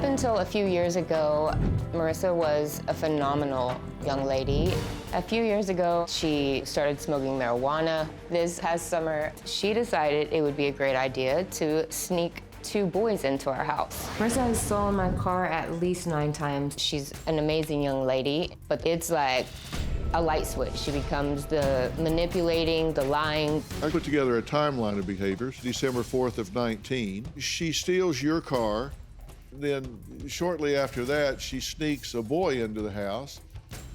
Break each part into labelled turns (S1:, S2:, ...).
S1: until a few years ago, Marissa was a phenomenal young lady. A few years ago, she started smoking marijuana. This past summer, she decided it would be a great idea to sneak 2 boys into our house. Marissa has stolen my car at least 9 times. She's an amazing young lady, but it's like a light switch. She becomes the manipulating, the lying.
S2: I put together a timeline of behaviors, December 4th of 19. She steals your car. Then shortly after that, she sneaks a boy into the house,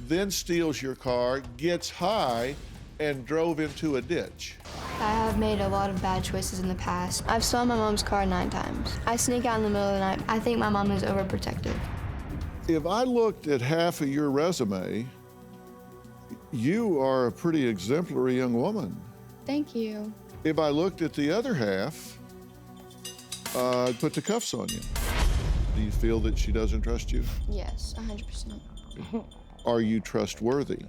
S2: then steals your car, gets high, and drove into a ditch.
S3: I have made a lot of bad choices in the past. I've stolen my mom's car 9 times. I sneak out in the middle of the night. I think my mom is overprotective.
S2: If I looked at half of your resume, you are a pretty exemplary young woman.
S3: Thank you.
S2: If I looked at the other half, I'd put the cuffs on you. Do you feel that she doesn't trust you?
S3: Yes, 100%.
S2: Are you trustworthy?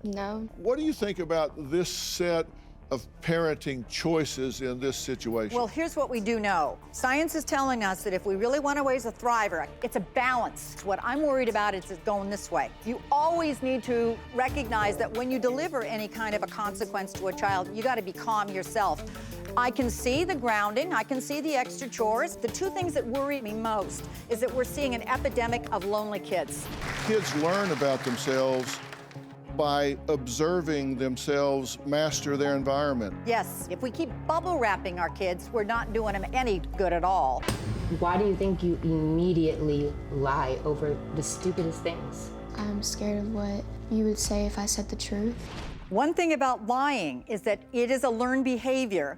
S3: No.
S2: What do you think about this set of parenting choices in this situation?
S4: Well, here's what we do know. Science is telling us that if we really want to raise a thriver, it's a balance. What I'm worried about is it's going this way. You always need to recognize that when you deliver any kind of a consequence to a child, you got to be calm yourself. I can see the grounding, I can see the extra chores. The 2 things that worry me most is that we're seeing an epidemic of lonely kids.
S2: Kids learn about themselves by observing themselves master their environment.
S4: Yes, if we keep bubble wrapping our kids, we're not doing them any good at all.
S1: Why do you think you immediately lie over the stupidest things?
S3: I'm scared of what you would say if I said the truth.
S4: One thing about lying is that it is a learned behavior.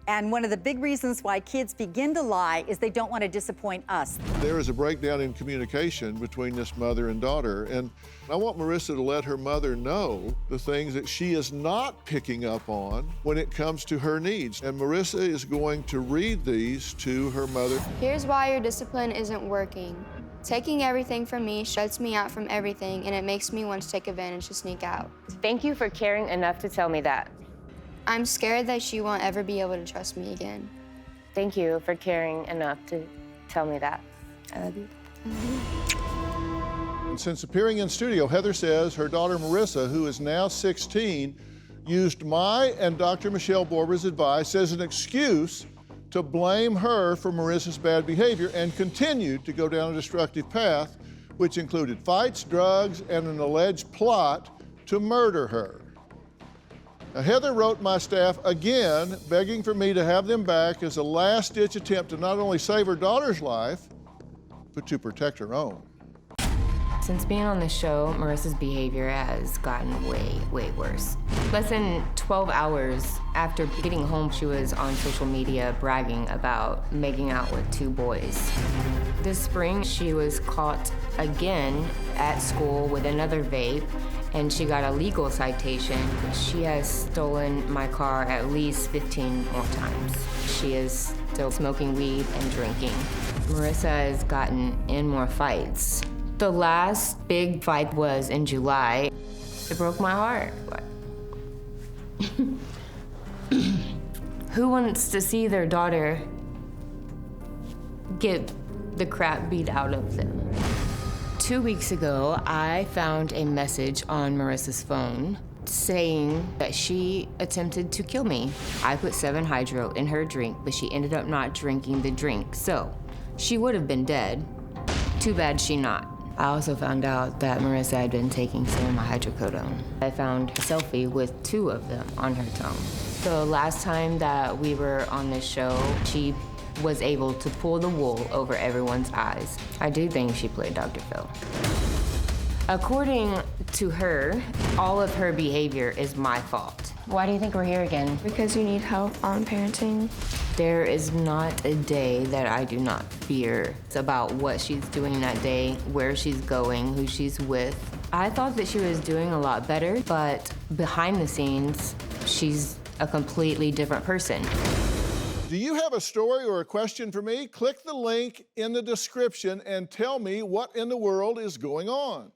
S4: And one of the big reasons why kids begin to lie is they don't want to disappoint us.
S2: There is a breakdown in communication between this mother and daughter, and I want Marissa to let her mother know the things that she is not picking up on when it comes to her needs. And Marissa is going to read these to her mother.
S3: Here's why your discipline isn't working. Taking everything from me shuts me out from everything, and it makes me want to take advantage to sneak out.
S1: Thank you for caring enough to tell me that.
S3: I'm scared that she won't ever be able to trust me again.
S1: Thank you for caring enough to tell me that. I love you.
S2: And since appearing in studio, Heather says her daughter Marissa, who is now 16, used my and Dr. Michelle Borber's advice as an excuse to blame her for Marissa's bad behavior and continued to go down a destructive path, which included fights, drugs, and an alleged plot to murder her. Now, Heather wrote my staff again, begging for me to have them back as a last-ditch attempt to not only save her daughter's life, but to protect her own.
S1: Since being on the show, Marissa's behavior has gotten way, way worse. Less than 12 hours after getting home, she was on social media bragging about making out with 2 boys. This spring, she was caught again at school with another vape, and she got a legal citation. She has stolen my car at least 15 more times. She is still smoking weed and drinking. Marissa has gotten in more fights. The last big fight was in July. It broke my heart. Who wants to see their daughter get the crap beat out of them? 2 weeks ago, I found a message on Marissa's phone saying that she attempted to kill me. I put 7-hydro in her drink, but she ended up not drinking the drink. So she would have been dead. Too bad she not. I also found out that Marissa had been taking some of my hydrocodone. I found a selfie with 2 of them on her phone. The last time that we were on this show, she was able to pull the wool over everyone's eyes. I do think she played Dr. Phil. According to her, all of her behavior is my fault. Why do you think we're here again?
S3: Because you need help on parenting.
S1: There is not a day that I do not fear. It's about what she's doing that day, where she's going, who she's with. I thought that she was doing a lot better, but behind the scenes, she's a completely different person.
S2: Do you have a story or a question for me? Click the link in the description and tell me what in the world is going on.